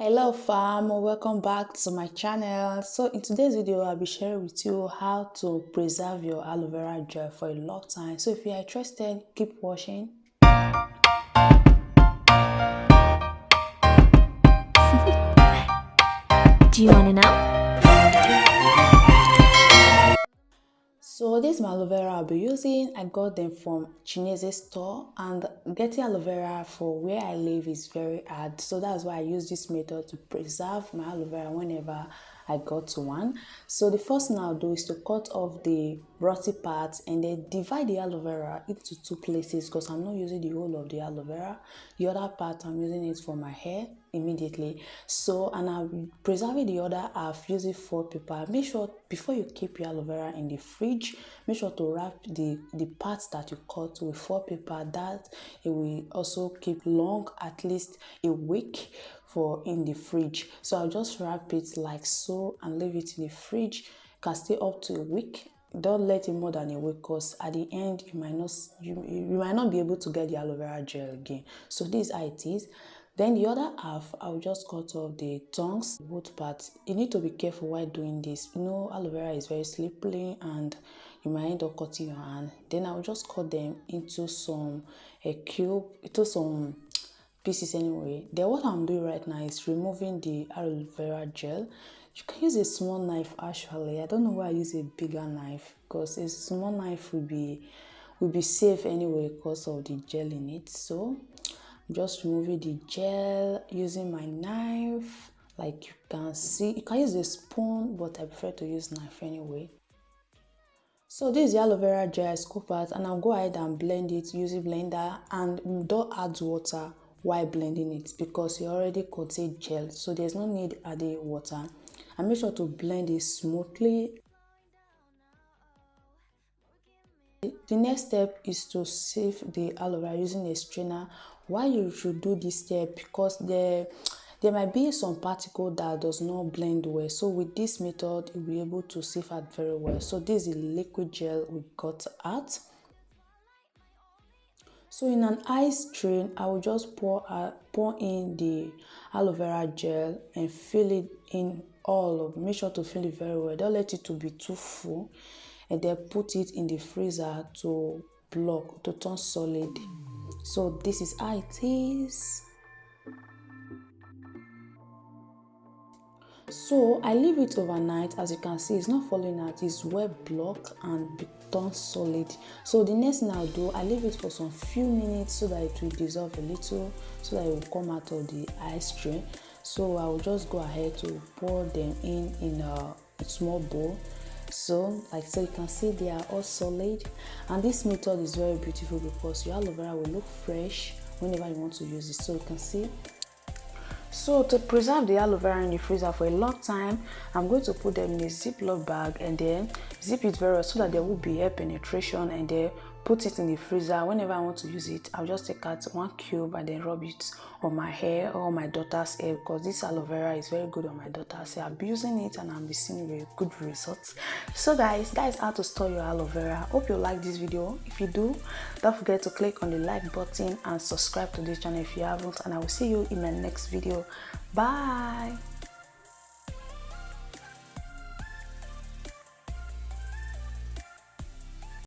Hello fam, welcome back to my channel. So in today's video I'll be sharing with you how to preserve your aloe vera gel for a long time. So if you are interested, keep watching. Do you want to know? So this is my aloe vera I'll be using. I got them from Chinese store, and getting aloe vera for where I live is very hard. So that's why I use this method to preserve my aloe vera whenever I got to one. So the first thing I'll do is to cut off the rotty parts and then divide the aloe vera into two places, because I'm not using the whole of the aloe vera. The other part I'm using it for my hair immediately. So, and I'm preserving the other half using foil paper. Make sure before you keep your aloe vera in the fridge, make sure to wrap the parts that you cut with foil paper. That it will also keep long, at least a week for in the fridge. So I'll just wrap it like so and leave it in the fridge. It can stay up to a week. Don't let it more than a week, because at the end you might not be able to get the aloe vera gel again. So this is how it is. Then the other half, I'll just cut off the tongues, both parts. You need to be careful while doing this. You know, aloe vera is very slippery and you might end up cutting your hand. Then I'll just cut them into some pieces anyway. Then what I'm doing right now is removing the aloe vera gel. You can use a small knife actually. I don't know why I use a bigger knife, because a small knife will be safe anyway because of the gel in it. So just removing the gel using my knife. Like you can see, you can use a spoon, but I prefer to use knife anyway. So this is the aloe vera gel I scoop out, and I'll go ahead and blend it using blender, and don't add water while blending it because it already contains gel, so there's no need adding water. And make sure to blend it smoothly. The next step is to sieve the aloe vera using a strainer. Why you should do this step? Because there might be some particle that does not blend well. So with this method, you'll be able to sieve out very well. So this is the liquid gel we got out. So in an ice tray, I will just pour in the aloe vera gel and fill it in all of. Make sure to fill it very well. Don't let it to be too full. And then put it in the freezer to turn solid. So this is how it is. So I leave it overnight. As you can see, it's not falling out, it's well blocked and turned solid. So the next thing I'll do, I leave it for some few minutes so that it will dissolve a little, so that it will come out of the ice tray. So I will just go ahead to pour them in a small bowl. So you can see they are all solid, and this method is very beautiful because your aloe vera will look fresh whenever you want to use it. So you can see. So to preserve the aloe vera in the freezer for a long time, I'm going to put them in a Ziploc bag and then zip it very well so that there will be air penetration, and then put it in the freezer. Whenever I want to use it, I'll just take out one cube and then rub it on my hair or my daughter's hair, because this aloe vera is very good on my daughter's hair. I'll be using it and I'll be seeing very good results. So guys, that is how to store your aloe vera. Hope you like this video. If you do, don't forget to click on the like button and subscribe to this channel if you haven't, and I will see you in my next video. Bye.